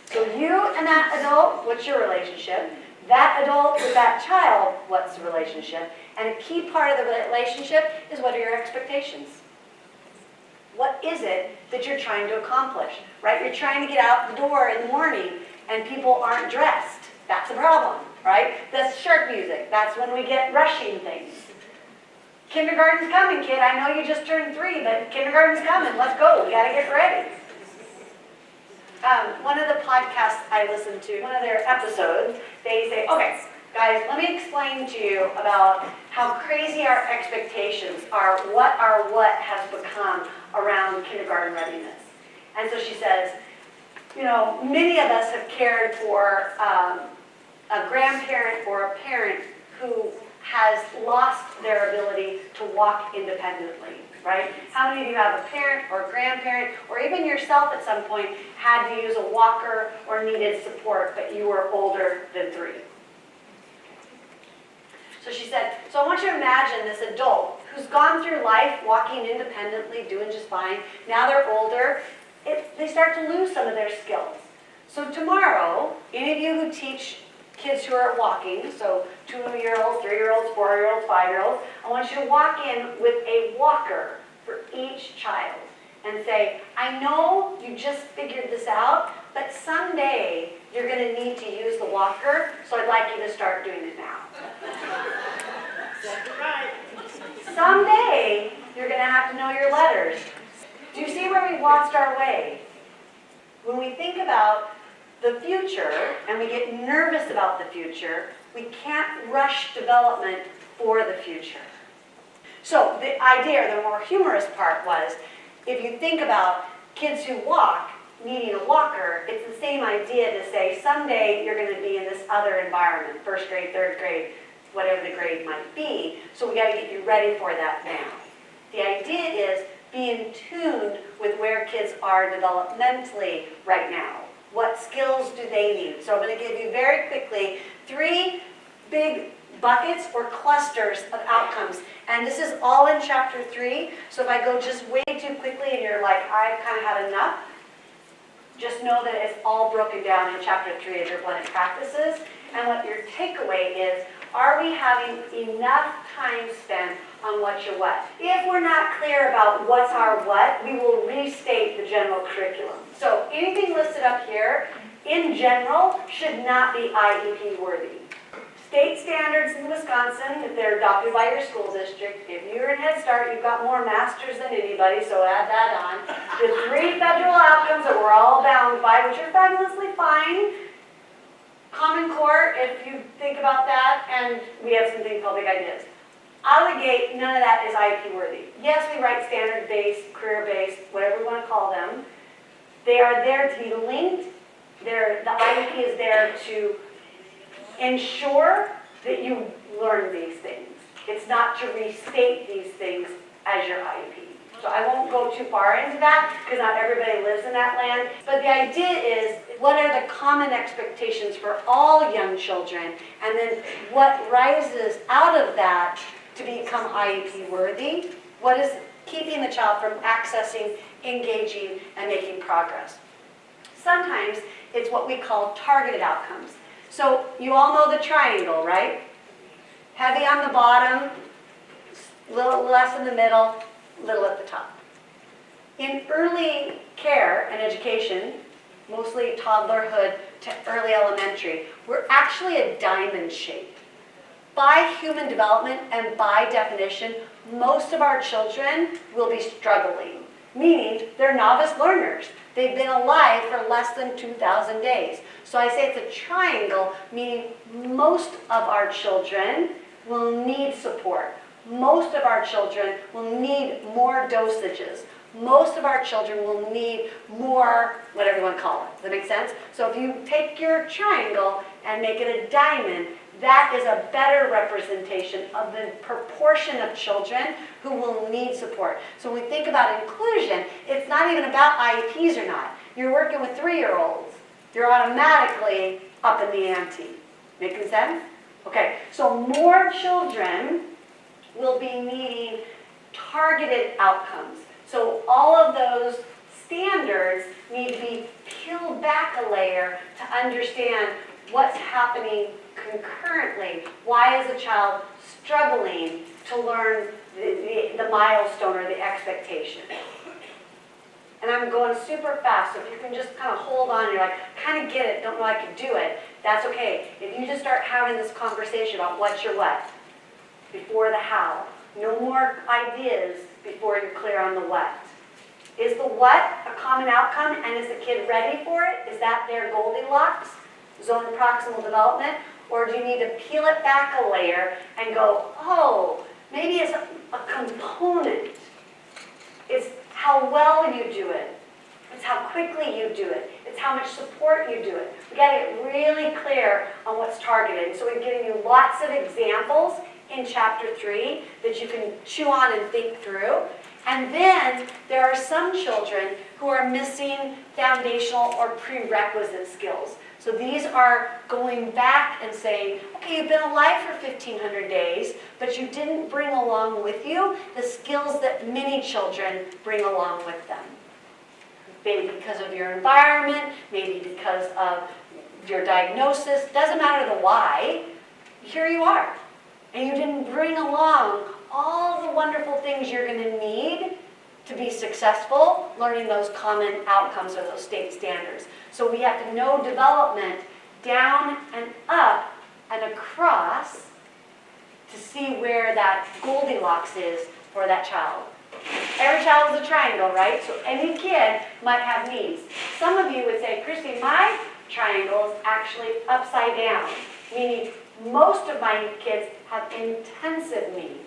A: So you and that adult, what's your relationship? That adult with that child, what's the relationship? And a key part of the relationship is, what are your expectations? What is it that you're trying to accomplish, right? You're trying to get out the door in the morning and people aren't dressed. That's a problem, right? That's shark music. That's when we get rushing things. Kindergarten's coming, kid. I know you just turned 3, but kindergarten's coming. Let's go. We got to get ready. One of the podcasts I listened to, one of their episodes, they say, okay, Guys, let me explain to you about how crazy our expectations are, what has become around kindergarten readiness. And so she says, you know, many of us have cared for a grandparent or a parent who has lost their ability to walk independently, right? How many of you have a parent or a grandparent, or even yourself at some point, had to use a walker or needed support, but you were older than 3? So she said, so I want you to imagine this adult who's gone through life walking independently, doing just fine. Now they're older. They start to lose some of their skills. So tomorrow, any of you who teach kids who are walking, so 2-year-olds, 3-year-olds, 4-year-olds, 5-year-olds, I want you to walk in with a walker for each child and say, I know you just figured this out, but someday you're going to need to use the walker, so I'd like you to start doing it now.
B: Right.
A: Someday you're going to have to know your letters. Do you see where we've lost our way? When we think about the future and we get nervous about the future, we can't rush development for the future. So the idea, or the more humorous part was, if you think about kids who walk needing a walker, it's the same idea to say someday you're going to be in this other environment, 1st grade, 3rd grade, whatever the grade might be. So we got to get you ready for that now. The idea is be in tune with where kids are developmentally right now. What skills do they need? So I'm going to give you very quickly 3 big buckets or clusters of outcomes. And this is all in chapter 3. So if I go just way too quickly and you're like, I've kind of had enough, just know that it's all broken down in chapter 3 of your blended practices. And what your takeaway is, are we having enough time spent on what's your what? If we're not clear about what's our what, we will restate the general curriculum. So anything listed up here, in general, should not be IEP worthy. State standards in Wisconsin, if they're adopted by your school district, if you're in Head Start, you've got more masters than anybody, so add that on. The 3 federal outcomes that we're all bound by, which are fabulously fine. Common Core, if you think about that, and we have something called Big Ideas. Out of the gate, none of that is IEP worthy. Yes, we write standard-based, career-based, whatever we want to call them. They are there to be linked. The IEP is there to ensure that you learn these things. It's not to restate these things as your IEP. So I won't go too far into that because not everybody lives in that land. But the idea is, what are the common expectations for all young children? And then what rises out of that to become IEP worthy? What is keeping the child from accessing, engaging, and making progress? Sometimes it's what we call targeted outcomes. So you all know the triangle, right? Heavy on the bottom, little less in the middle, little at the top. In early care and education, mostly toddlerhood to early elementary, we're actually a diamond shape. By human development and by definition, most of our children will be struggling, meaning they're novice learners. They've been alive for less than 2,000 days. So I say it's a triangle, meaning most of our children will need support. Most of our children will need more dosages. Most of our children will need more, whatever you want to call it. Does that make sense? So if you take your triangle and make it a diamond, that is a better representation of the proportion of children who will need support. So when we think about inclusion, it's not even about IEPs or not. You're working with 3-year-olds. You're automatically up in the ante. Making sense? Okay, so more children will be needing targeted outcomes. So all of those standards need to be peeled back a layer to understand what's happening concurrently. Why is a child struggling to learn the milestone or the expectation? And I'm going super fast, so if you can just kind of hold on, you're like, kind of get it, don't know I can do it, that's okay. If you just start having this conversation about what's your what, before the how. No more ideas before you're clear on the what. Is the what a common outcome, and is the kid ready for it? Is that their Goldilocks, zone of proximal development? Or do you need to peel it back a layer and go, oh, maybe it's a component. It's how well you do it. It's how quickly you do it. It's how much support you do it. We got to get really clear on what's targeted. So we're giving you lots of examples in chapter 3 that you can chew on and think through. And then there are some children who are missing foundational or prerequisite skills. So these are going back and saying, okay, you've been alive for 1,500 days, but you didn't bring along with you the skills that many children bring along with them. Maybe because of your environment, maybe because of your diagnosis, doesn't matter the why, here you are. And you didn't bring along all the wonderful things you're going to need to be successful, learning those common outcomes or those state standards. So we have to know development down and up and across to see where that Goldilocks is for that child. Every child is a triangle, right? So any kid might have needs. Some of you would say, Christy, my triangle is actually upside down, meaning most of my kids have intensive needs.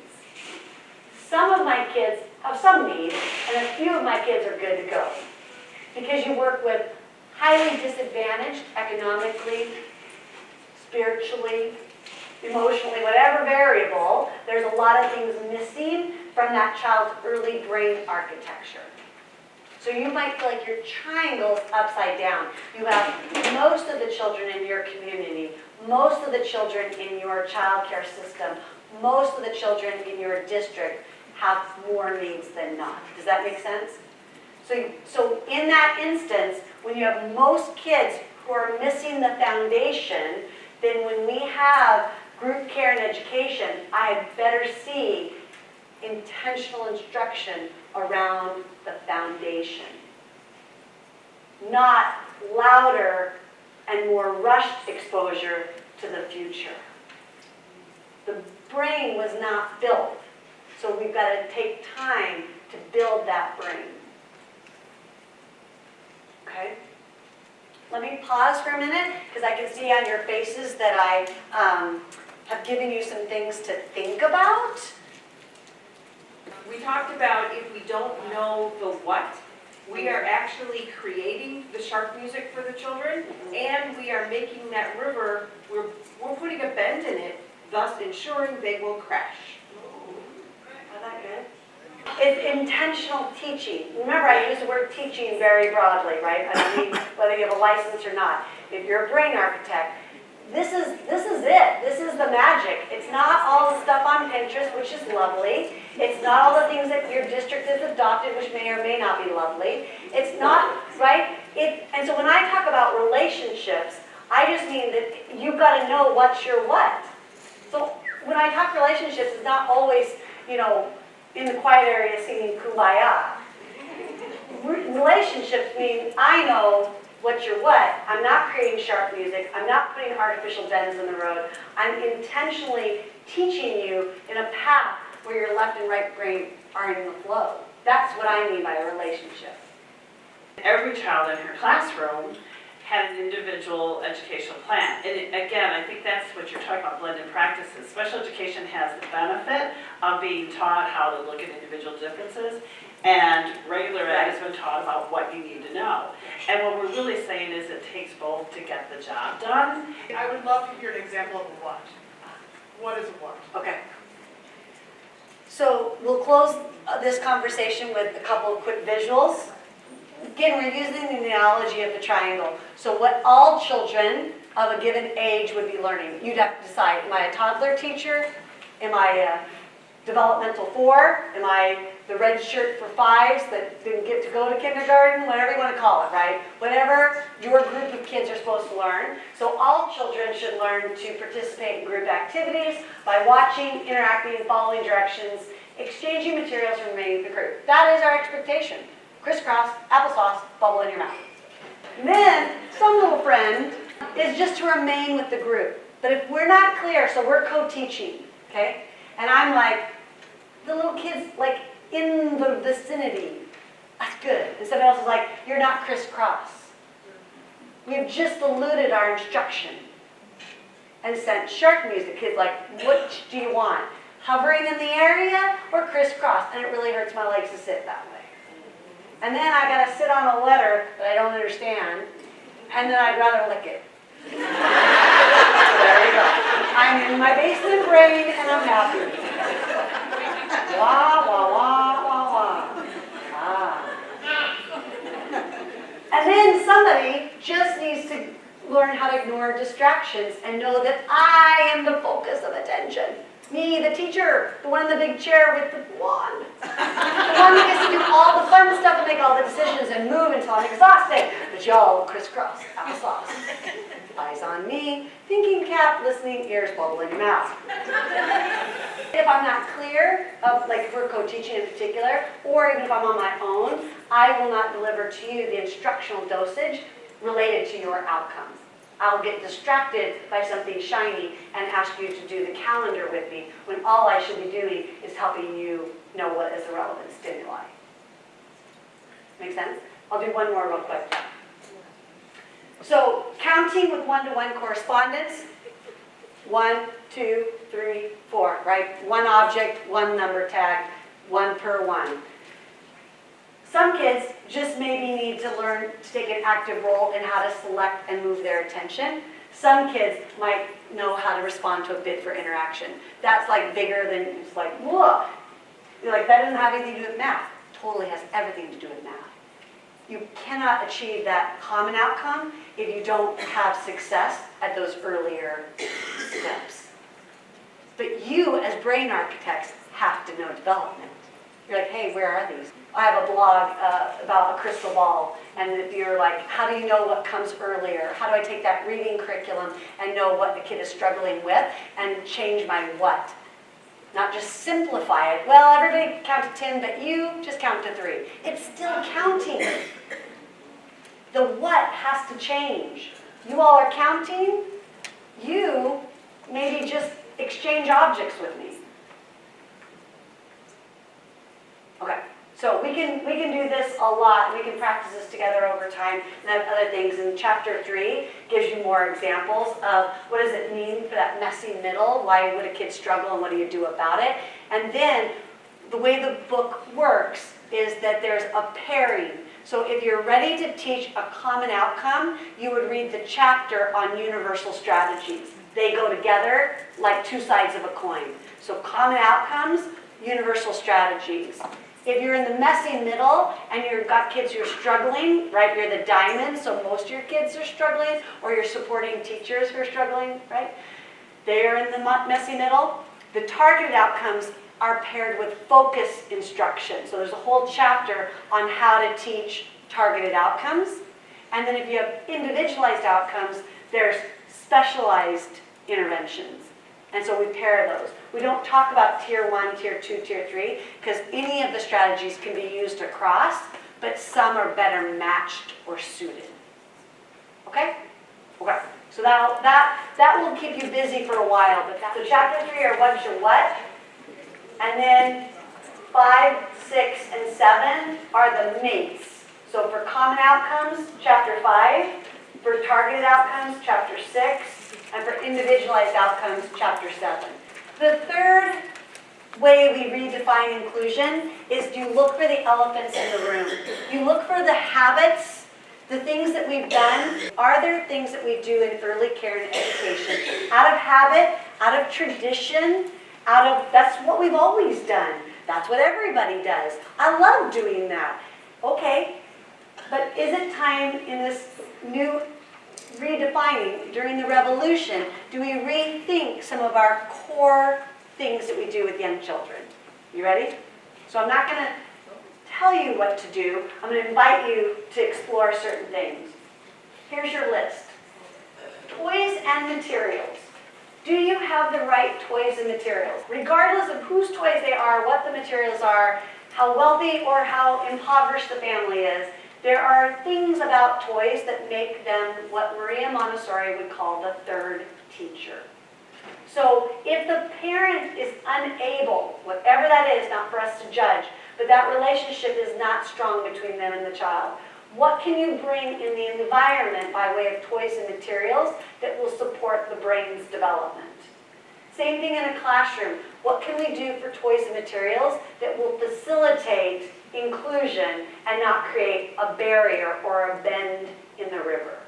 A: Some of my kids have some needs, and a few of my kids are good to go. Because you work with highly disadvantaged economically, spiritually, emotionally, whatever variable, there's a lot of things missing from that child's early brain architecture. So you might feel like your triangle is upside down. You have most of the children in your community, most of the children in your child care system, most of the children in your district have more needs than not. Does that make sense? So in that instance, when you have most kids who are missing the foundation, then when we have group care and education, I better see intentional instruction around the foundation. Not louder and more rushed exposure to the future. The brain was not built, so we've got to take time to build that brain. Okay? Let me pause for a minute, because I can see on your faces that I have given you some things to think about.
B: We talked about if we don't know the what, we are actually creating the shark music for the children, and we are making that river, we're putting a bend in it, thus ensuring they will crash.
A: Is that good? It's intentional teaching. Remember, I use the word teaching very broadly, right? I mean, whether you have a license or not. If you're a brain architect, this is it. This is the magic. It's not all the stuff on Pinterest, which is lovely. It's not all the things that your district has adopted, which may or may not be lovely. It's not, right? And so when I talk about relationships, I just mean that you've got to know what's your what. So when I talk relationships, it's not always, in the quiet area singing Kumbaya. Relationships mean I know what's your what. I'm not creating sharp music. I'm not putting artificial bends in the road. I'm intentionally teaching you in a path where your left and right brain are in the flow. That's what I mean by a relationship.
C: Every child in her classroom had an individual educational plan. And again, I think that's what you're talking about, blended practices. Special education has the benefit of being taught how to look at individual differences, and regular ed has been taught about what you need to know. And what we're really saying is it takes both to get the job done.
D: I would love to hear an example of a what. What is a what?
A: Okay. So we'll close this conversation with a couple of quick visuals. Again, we're using the analogy of the triangle. So what all children of a given age would be learning. You'd have to decide, am I a toddler teacher? Am I a developmental 4? Am I the red shirt for 5s that didn't get to go to kindergarten? Whatever you want to call it, right? Whatever your group of kids are supposed to learn. So all children should learn to participate in group activities by watching, interacting, following directions, exchanging materials, and remaining with the group. That is our expectation. Crisscross, applesauce, bubble in your mouth. And then, some little friend is just to remain with the group. But if we're not clear, so we're co-teaching, okay? And I'm like, the little kid's like in the vicinity. That's good. And somebody else is like, you're not crisscross. We've just diluted our instruction. and sent shark music. Kids like, which do you want? Hovering in the area or crisscross? And it really hurts my legs to sit that way. And then I gotta sit on a letter that I don't understand, and then I'd rather lick it. There you go. I'm in my basement brain and I'm happy. Wah, wah, wah, wah, wah. Ah. And then somebody just needs to learn how to ignore distractions and know that I am the focus of attention. Me, the teacher, the one in the big chair with the wand. The one that gets to do all the fun stuff and make all the decisions and move until I'm exhausted. But y'all crisscross, applesauce. Eyes on me, thinking cap, listening, ears bubbling in your mouth. If I'm not clear, like if we're co-teaching in particular, or even if I'm on my own, I will not deliver to you the instructional dosage related to your outcomes. I'll get distracted by something shiny and ask you to do the calendar with me when all I should be doing is helping you know what is the relevant stimuli. Make sense? I'll do one more real quick. So counting with one-to-one correspondence, 1, 2, 3, 4, right? One object, one number tag, one per one. Some kids just maybe need to learn to take an active role in how to select and move their attention. Some kids might know how to respond to a bid for interaction. That's like bigger than, it's like, whoa. You're like, that doesn't have anything to do with math. Totally has everything to do with math. You cannot achieve that common outcome if you don't have success at those earlier steps. But you, as brain architects, have to know development. You're like, hey, where are these? I have a blog about a crystal ball, and if you're like, how do you know what comes earlier? How do I take that reading curriculum and know what the kid is struggling with and change my what? Not just simplify it. Well, everybody count to 10, but you just count to 3. It's still counting. The what has to change. You all are counting. You maybe just exchange objects with me. Okay, so we can do this a lot. We can practice this together over time and have other things. And chapter 3 gives you more examples of what does it mean for that messy middle? Why would a kid struggle and what do you do about it? And then the way the book works is that there's a pairing. So if you're ready to teach a common outcome, you would read the chapter on universal strategies. They go together like two sides of a coin. So common outcomes, universal strategies. If you're in the messy middle and you've got kids who are struggling, right, you're the diamond, so most of your kids are struggling, or you're supporting teachers who are struggling, right? They're in the messy middle. The targeted outcomes are paired with focus instruction. So there's a whole chapter on how to teach targeted outcomes. And then if you have individualized outcomes, there's specialized interventions. And so we pair those. We don't talk about tier 1, tier 2, tier 3, because any of the strategies can be used across, but some are better matched or suited. Okay? Okay. So that will keep you busy for a while. But so chapter 3 are what's your what? And then 5, 6, and 7 are the mates. So for common outcomes, chapter 5. For targeted outcomes, chapter 6. And for individualized outcomes, chapter 7. The third way we redefine inclusion is you look for the elephants in the room. You look for the habits, the things that we've done. Are there things that we do in early care and education? Out of habit, out of tradition, that's what we've always done. That's what everybody does. I love doing that. Okay, but is it time in this new redefining, during the revolution, do we rethink some of our core things that we do with young children? You ready? So I'm not going to tell you what to do. I'm going to invite you to explore certain things. Here's your list. Toys and materials. Do you have the right toys and materials? Regardless of whose toys they are, what the materials are, how wealthy or how impoverished the family is, there are things about toys that make them what Maria Montessori would call the third teacher. So if the parent is unable, whatever that is, not for us to judge, but that relationship is not strong between them and the child, What can you bring in the environment by way of toys and materials that will support the brain's development? Same thing in a classroom. What can we do for toys and materials that will facilitate inclusion and not create a barrier or a bend in the river?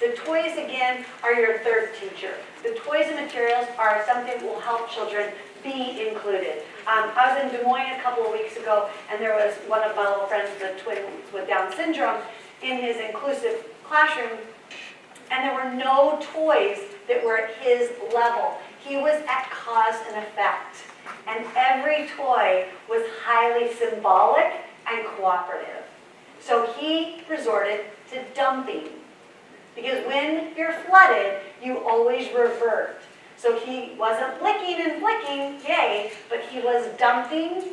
A: The toys, again, are your third teacher. The toys and materials are something that will help children be included. I was in Des Moines a couple of weeks ago, and there was one of my little friends, the twins with Down syndrome, in his inclusive classroom, and there were no toys that were at his level. He was at cause and effect, and every toy was highly symbolic and cooperative. So he resorted to dumping, because when you're flooded, you always revert. So he wasn't licking and flicking, yay, but he was dumping,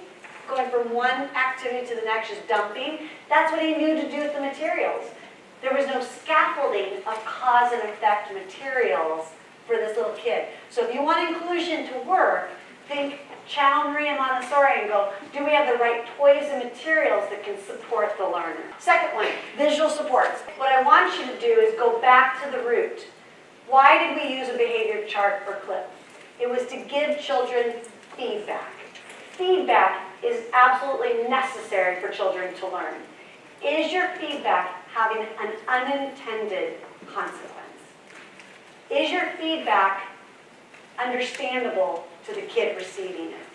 A: going from one activity to the next, just dumping. That's what he knew to do with the materials. There was no scaffolding of cause and effect materials for this little kid. So if you want inclusion to work, think Chow, Maria Montessori and go, do we have the right toys and materials that can support the learner? Second one, visual supports. What I want you to do is go back to the root. Why did we use a behavior chart or clip? It was to give children feedback. Feedback is absolutely necessary for children to learn. Is your feedback having an unintended consequence? Is your feedback understandable to the kid receiving it?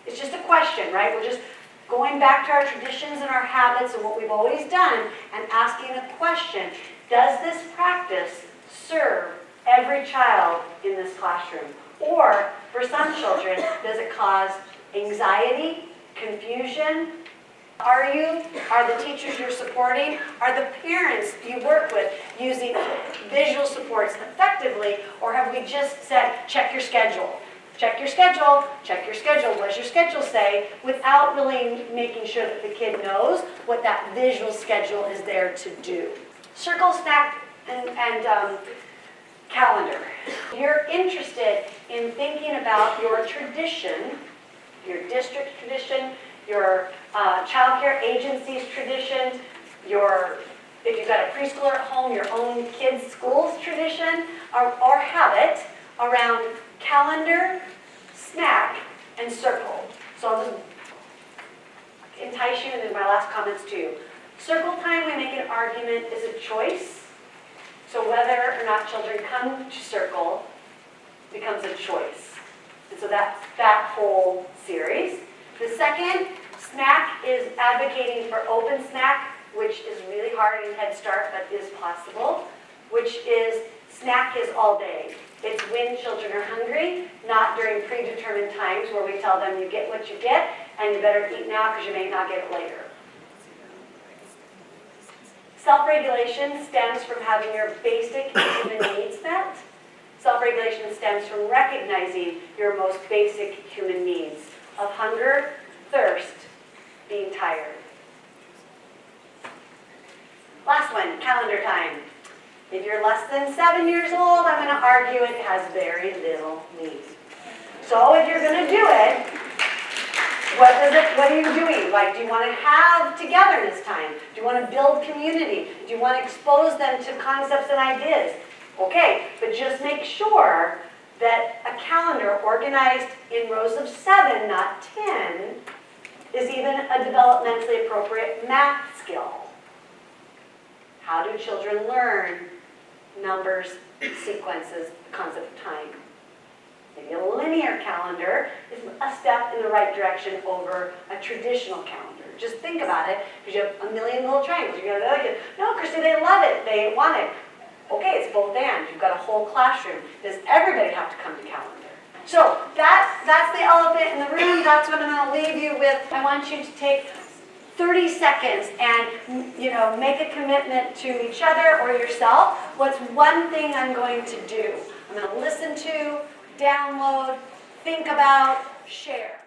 A: It's just a question, right? We're just going back to our traditions and our habits and what we've always done and asking a question. Does this practice serve every child in this classroom? Or for some children, does it cause anxiety, confusion? Are the teachers you're supporting, are the parents you work with using visual supports effectively, or have we just said, check your schedule? Check your schedule, check your schedule, what does your schedule say, without really making sure that the kid knows what that visual schedule is there to do. Circle, snack, and calendar. You're interested in thinking about your tradition, your district tradition, your child care agency's tradition, if you've got a preschooler at home, your own kids' school's tradition or habit around calendar, snack, and circle. So I'll just entice you into my last comments too. Circle time, we make an argument, is a choice. So whether or not children come to circle becomes a choice. And so that's that whole series. The second, snack, is advocating for open snack, which is really hard in Head Start, but is possible, which is snack is all day. It's when children are hungry, not during predetermined times where we tell them you get what you get and you better eat now because you may not get it later. Self-regulation stems from having your basic human needs met. Self-regulation stems from recognizing your most basic human needs of hunger, thirst, being tired. Last one, calendar time. If you're less than 7 years old, I'm going to argue it has very little need. So if you're going to do it, what are you doing? Like, do you want to have togetherness time? Do you want to build community? Do you want to expose them to concepts and ideas? Okay, but just make sure that a calendar organized in rows of 7, not 10, is even a developmentally appropriate math skill. How do children learn numbers, sequences, the concept of time? Maybe a linear calendar is a step in the right direction over a traditional calendar. Just think about it, because you have a million little triangles. You're going to be like, no, Christy, they love it. They want it. Okay, it's both and. You've got a whole classroom. Does everybody have to come to calendar? So that's the elephant in the room. That's what I'm going to leave you with. I want you to take 30 seconds and, make a commitment to each other or yourself. What's one thing I'm going to do? I'm going to listen to, download, think about, share.